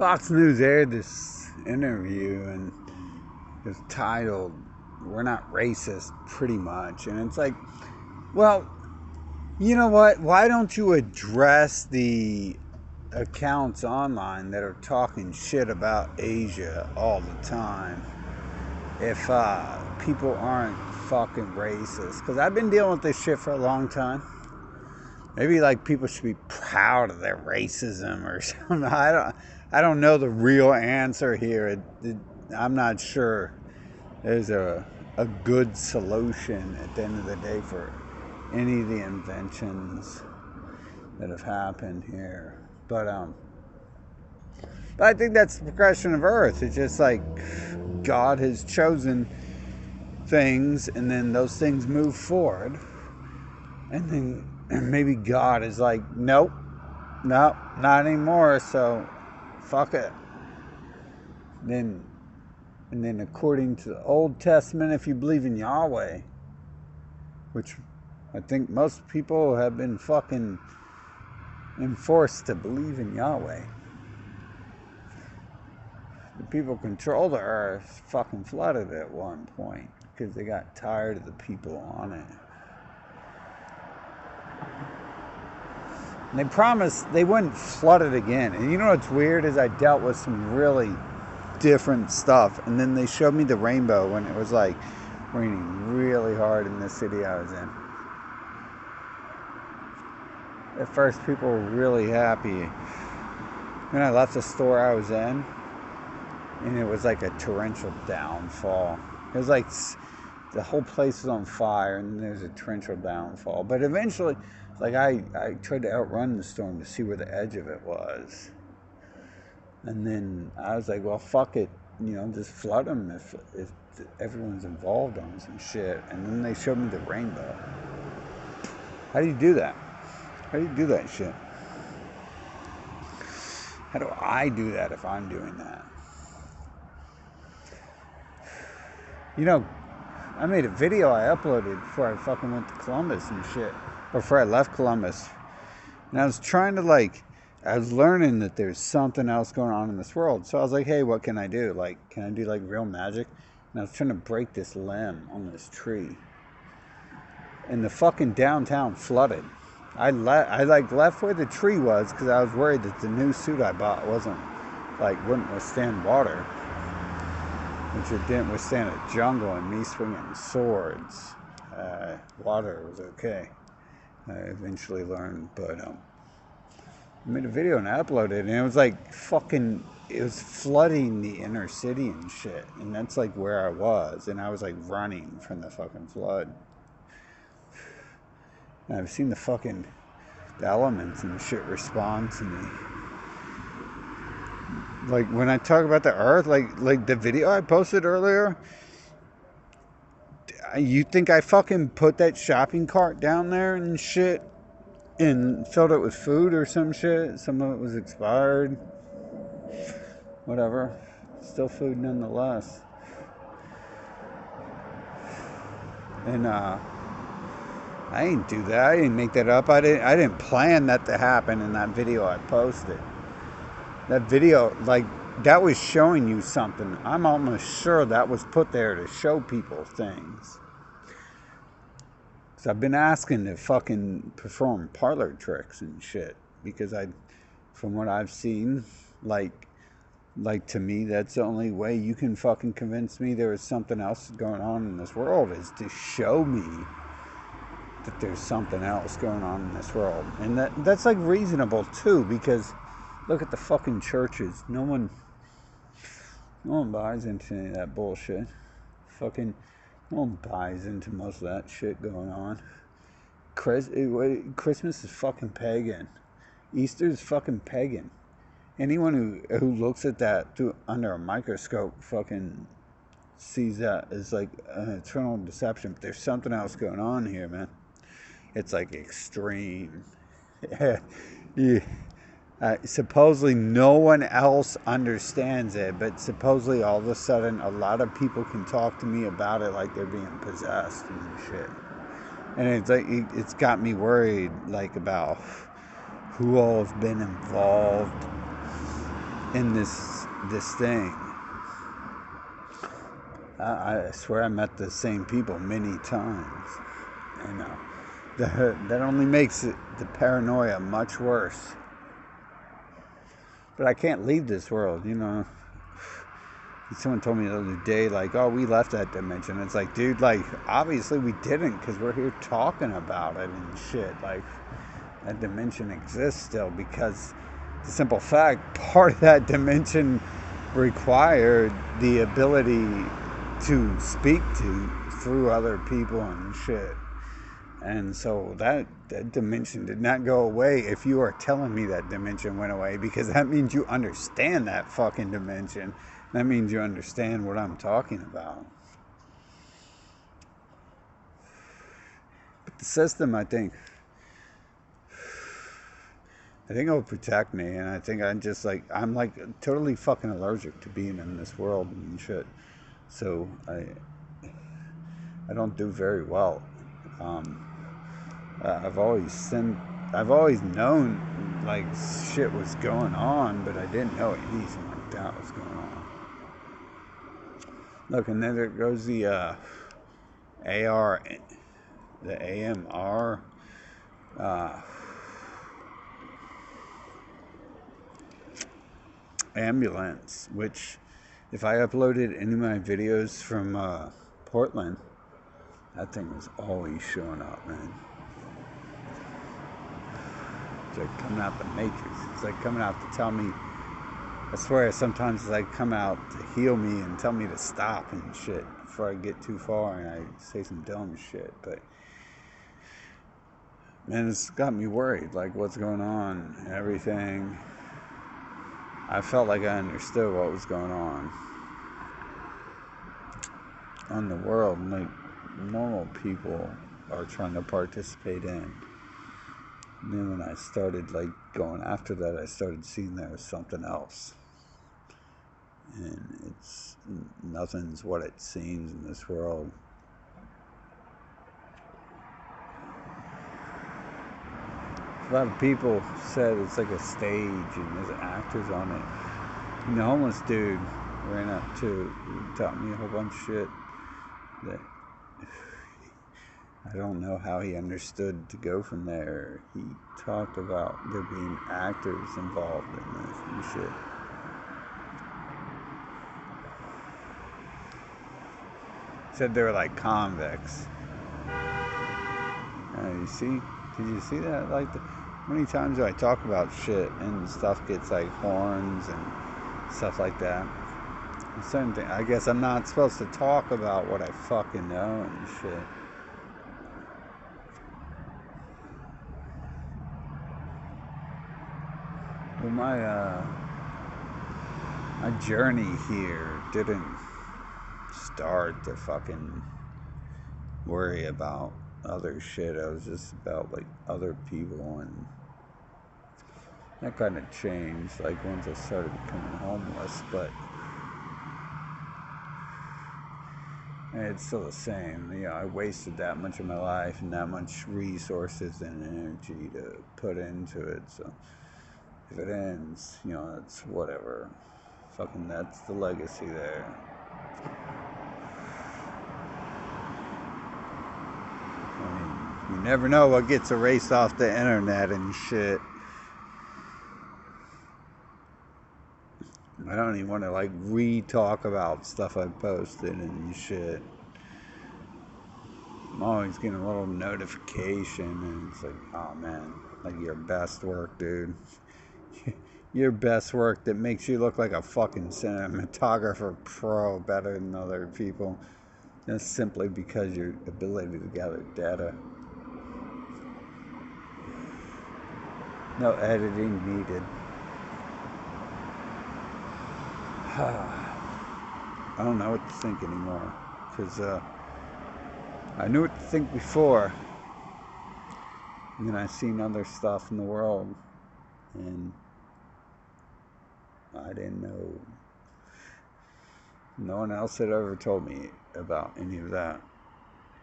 Fox News aired this interview and it was titled, "We're Not Racist," pretty much. And it's like, well, you know what? Why don't you address the accounts online that are talking shit about Asia all the time if people aren't fucking racist? Because I've been dealing with this shit for a long time. Maybe like people should be proud of their racism or something. I don't know the real answer here. I'm not sure there's a good solution at the end of the day for any of the inventions that have happened here. But I think that's the progression of Earth. It's just like God has chosen things, and then those things move forward, and then maybe God is like, nope, not anymore. So, fuck it. And then according to the Old Testament, if you believe in Yahweh, which I think most people have been fucking enforced to believe in Yahweh. The people control the earth fucking flooded at one point because they got tired of the people on it. And they promised they wouldn't flood it again. And you know what's weird is I dealt with some really different stuff, and then they showed me the rainbow when it was like raining really hard in the city I was in. At first people were really happy. Then I left the store I was in, and it was like a torrential downfall. It was like the whole place was on fire, and there's a torrential downfall. But eventually, like I tried to outrun the storm to see where the edge of it was. And then I was like, well, fuck it. Just flood them if everyone's involved on some shit. And then they showed me the rainbow. How do you do that? How do you do that shit? How do I do that if I'm doing that? I made a video I uploaded before I fucking went to Columbus and shit. Or before I left Columbus. And I was trying to I was learning that there's something else going on in this world. So I was like, hey, what can I do? Can I do real magic? And I was trying to break this limb on this tree. And the fucking downtown flooded. I left where the tree was because I was worried that the new suit I bought wouldn't withstand water, which it didn't withstand a jungle and me swinging swords. Water was okay. I eventually learned, but I made a video and I uploaded it, and it was it was flooding the inner city and shit, and that's where I was, and I was running from the fucking flood. And I've seen the elements and shit respond to me. When I talk about the earth, like the video I posted earlier, you think I fucking put that shopping cart down there and shit and filled it with food or some shit? Some of it was expired. Whatever. Still food nonetheless. And I didn't do that. I didn't make that up. I didn't plan that to happen in that video I posted. That video, that was showing you something. I'm almost sure that was put there to show people things. Because I've been asking to fucking perform parlor tricks and shit. Because from what I've seen, to me, that's the only way you can fucking convince me there is something else going on in this world, is to show me that there's something else going on in this world. And that's reasonable too, because look at the fucking churches. No one buys into any of that bullshit. No one buys into most of that shit going on. Christmas is fucking pagan. Easter is fucking pagan. Anyone who looks at that under a microscope fucking sees that as an eternal deception. But there's something else going on here, man. It's extreme. Yeah. Supposedly no one else understands it, but supposedly all of a sudden a lot of people can talk to me about it like they're being possessed and shit. And it's got me worried about who all has been involved in this thing. I swear I met the same people many times. And that only makes the paranoia much worse. But I can't leave this world, you know. Someone told me the other day, like, oh, we left that dimension. It's like, dude, like, obviously we didn't, because we're here talking about it and shit. Like, that dimension exists still, because the simple fact, part of that dimension required the ability to speak to through other people and shit. And so that dimension did not go away if you are telling me that dimension went away, because that means you understand that fucking dimension. That means you understand what I'm talking about. But the system, I think it'll protect me, and I think I'm like totally fucking allergic to being in this world and shit. So I don't do very well. I've always known like shit was going on, but I didn't know anything like that was going on. Look, and then there goes the AR, the AMR. Ambulance, which if I uploaded any of my videos from Portland, that thing was always showing up, man. It's like coming out the Matrix. It's like coming out to tell me, I swear sometimes it's like come out to heal me and tell me to stop and shit before I get too far and I say some dumb shit. But man, it's got me worried, like what's going on and everything. I felt like I understood what was going on in the world, like normal people are trying to participate in. And then when I started like going after that, I started seeing there was something else. And nothing's what it seems in this world. A lot of people said it's like a stage and there's actors on it. And the homeless dude ran up to taught me a whole bunch of shit that I don't know how he understood to go from there. He talked about there being actors involved in this and shit. Said they were like convicts. You see? Did you see that? Like, many times do I talk about shit and stuff gets like horns and stuff like that. Certain thing. I guess I'm not supposed to talk about what I fucking know and shit. Well, my journey here didn't start to fucking worry about other shit. I was just about like other people, and that kind of changed like once I started becoming homeless, but it's still the same. You know, I wasted that much of my life and that much resources and energy to put into it. So if it ends, you know, it's whatever. Fucking that's the legacy there. I mean, you never know what gets erased off the internet and shit. I don't even want to like re-talk about stuff I posted and shit. I'm always getting a little notification and it's like, oh man, like your best work, dude. Your best work that makes you look like a fucking cinematographer pro better than other people. That's simply because your ability to gather data. No editing needed. I don't know what to think anymore, because I knew what to think before, and then I seen other stuff in the world, and I didn't know. No one else had ever told me about any of that.